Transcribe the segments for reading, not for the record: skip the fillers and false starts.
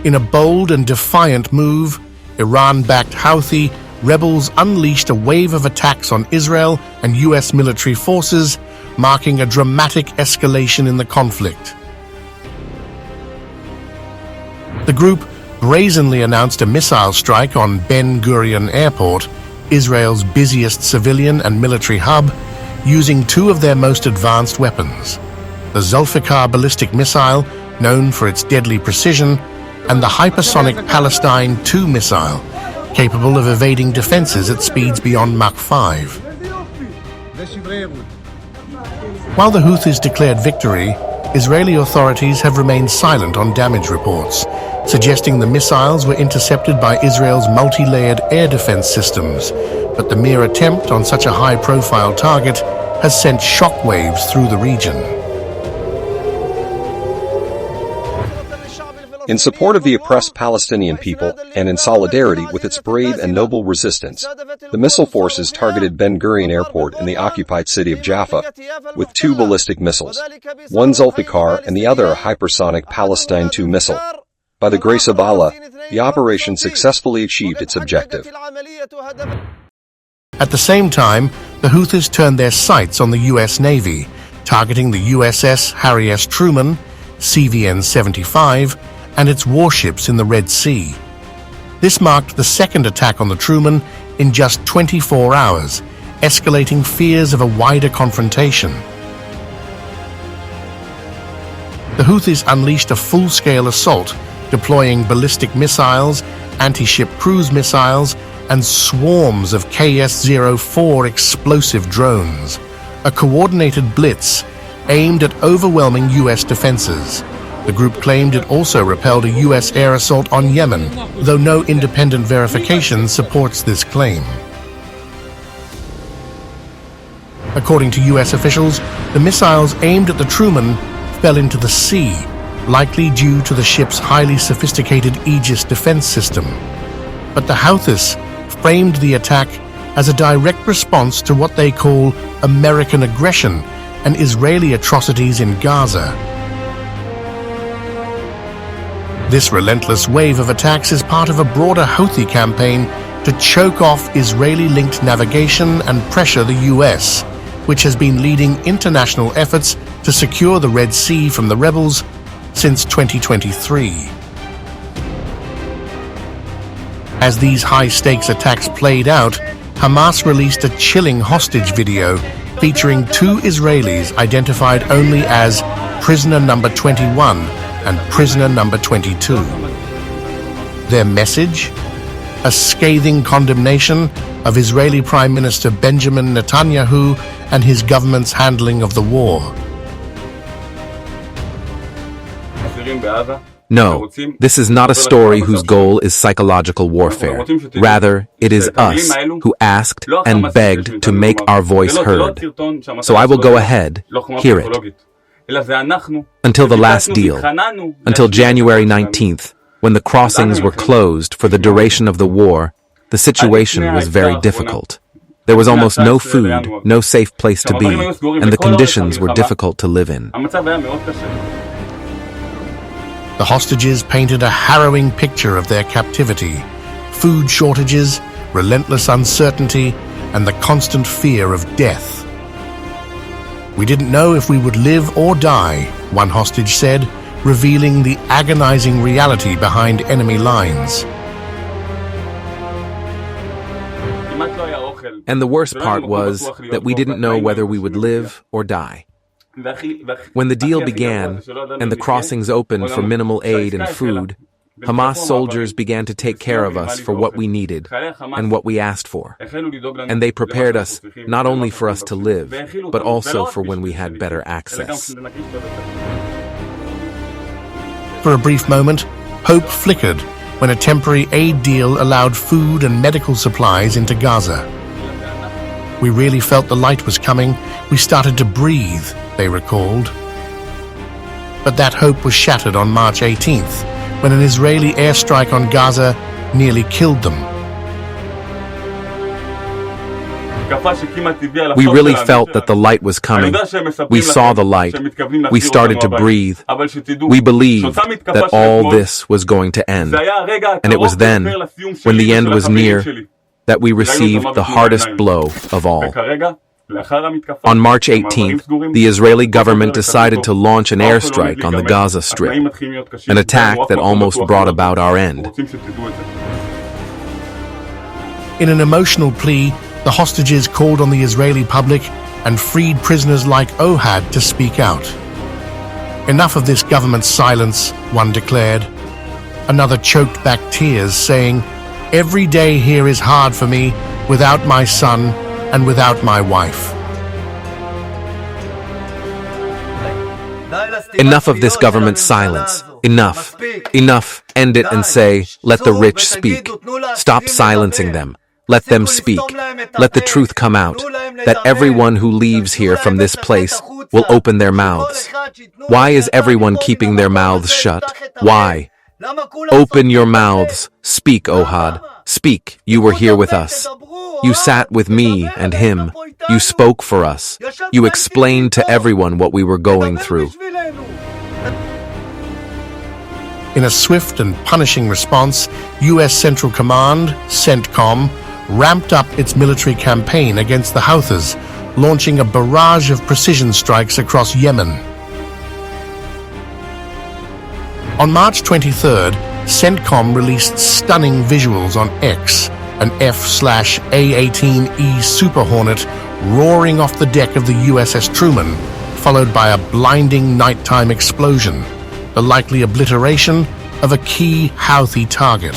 In a bold and defiant move, Iran-backed Houthi rebels unleashed a wave of attacks on Israel and US military forces, marking a dramatic escalation in the conflict. The group brazenly announced a missile strike on Ben Gurion Airport, Israel's busiest civilian and military hub, using two of their most advanced weapons: the Zulfikar ballistic missile, known for its deadly precision, and the hypersonic Palestine 2 missile, capable of evading defenses at speeds beyond Mach 5. While the Houthis declared victory, Israeli authorities have remained silent on damage reports, suggesting the missiles were intercepted by Israel's multi-layered air defense systems, but the mere attempt on such a high-profile target has sent shockwaves through the region. In support of the oppressed Palestinian people and in solidarity with its brave and noble resistance, the missile forces targeted Ben Gurion Airport in the occupied city of Jaffa with two ballistic missiles, one Zulfikar and the other a hypersonic Palestine 2 missile. By the grace of Allah, the operation successfully achieved its objective. At the same time, the Houthis turned their sights on the US Navy, targeting the USS Truman, CVN-75, and its warships in the Red Sea. This marked the second attack on the Truman in just 24 hours, escalating fears of a wider confrontation. The Houthis unleashed a full-scale assault, deploying ballistic missiles, anti-ship cruise missiles, and swarms of KS-04 explosive drones, a coordinated blitz aimed at overwhelming US defenses. The group claimed it also repelled a US air assault on Yemen, though no independent verification supports this claim. According to US officials, the missiles aimed at the Truman fell into the sea, likely due to the ship's highly sophisticated Aegis defense system. But the Houthis framed the attack as a direct response to what they call American aggression and Israeli atrocities in Gaza. This relentless wave of attacks is part of a broader Houthi campaign to choke off Israeli-linked navigation and pressure the US, which has been leading international efforts to secure the Red Sea from the rebels since 2023. As these high-stakes attacks played out, Hamas released a chilling hostage video featuring two Israelis identified only as prisoner number 21 and prisoner number 22. Their message? A scathing condemnation of Israeli Prime Minister Benjamin Netanyahu and his government's handling of the war. No, this is not a story whose goal is psychological warfare. Rather, it is us who asked and begged to make our voice heard. So I will go ahead, hear it. Until the last deal, until January 19th, when the crossings were closed for the duration of the war, the situation was very difficult. There was almost no food, no safe place to be, and the conditions were difficult to live in. The hostages painted a harrowing picture of their captivity: food shortages, relentless uncertainty, and the constant fear of death. "We didn't know if we would live or die," one hostage said, revealing the agonizing reality behind enemy lines. And the worst part was that we didn't know whether we would live or die. When the deal began and the crossings opened for minimal aid and food, Hamas soldiers began to take care of us for what we needed and what we asked for. And they prepared us not only for us to live, but also for when we had better access. For a brief moment, hope flickered when a temporary aid deal allowed food and medical supplies into Gaza. "We really felt the light was coming. We started to breathe," they recalled. But that hope was shattered on March 18th, when an Israeli airstrike on Gaza nearly killed them. We really felt that the light was coming. We saw the light. We started to breathe. We believed that all this was going to end. And it was then, when the end was near, that we received the hardest blow of all. On March 18th, the Israeli government decided to launch an airstrike on the Gaza Strip, an attack that almost brought about our end. In an emotional plea, the hostages called on the Israeli public and freed prisoners like Ohad to speak out. Enough of this government silence, one declared. Another choked back tears, saying, "Every day here is hard for me, without my son and without my wife." Enough of this government silence. Enough. Enough. End it and say, let the rich speak. Stop silencing them. Let them speak. Let the truth come out, that everyone who leaves here from this place will open their mouths. Why is everyone keeping their mouths shut? Why? Open your mouths. Speak, Ohad. Speak. You were here with us. You sat with me and him. You spoke for us. You explained to everyone what we were going through. In a swift and punishing response, U.S. Central Command, CENTCOM, ramped up its military campaign against the Houthis, launching a barrage of precision strikes across Yemen. On March 23rd, CENTCOM released stunning visuals on X, an F/A-18E Super Hornet roaring off the deck of the USS Truman, followed by a blinding nighttime explosion, the likely obliteration of a key Houthi target.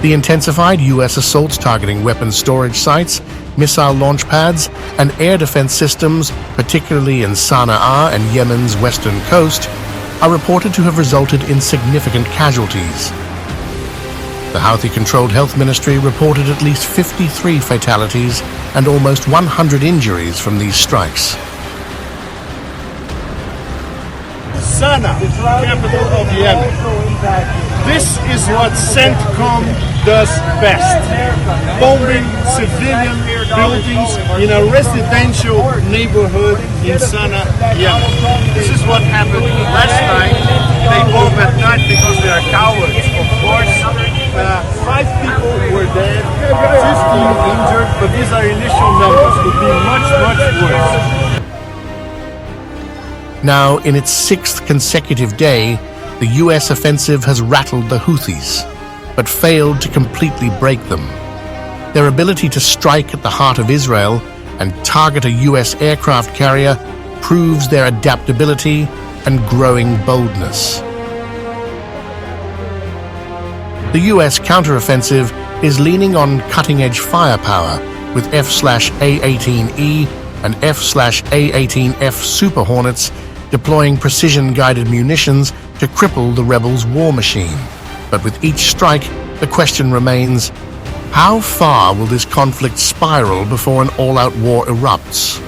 The intensified U.S. assaults targeting weapons storage sites, missile launch pads, and air defense systems, particularly in Sana'a and Yemen's western coast, are reported to have resulted in significant casualties. The Houthi-controlled health ministry reported at least 53 fatalities and almost 100 injuries from these strikes. Sana'a, capital of Yemen. This is what CENTCOM does best. Bombing civilian buildings in a residential neighborhood in Sana'a, Yemen. This is what happened last night. They bomb at night because they are cowards, of course. 5 people were dead, 15 injured, but these are initial numbers. Could be much, much worse. Now, in its 6th consecutive day, the U.S. offensive has rattled the Houthis, but failed to completely break them. Their ability to strike at the heart of Israel and target a U.S. aircraft carrier proves their adaptability and growing boldness. The U.S. counteroffensive is leaning on cutting-edge firepower with F/A-18E and F/A-18F Super Hornets deploying precision-guided munitions to cripple the rebels' war machine. But with each strike, the question remains, how far will this conflict spiral before an all-out war erupts?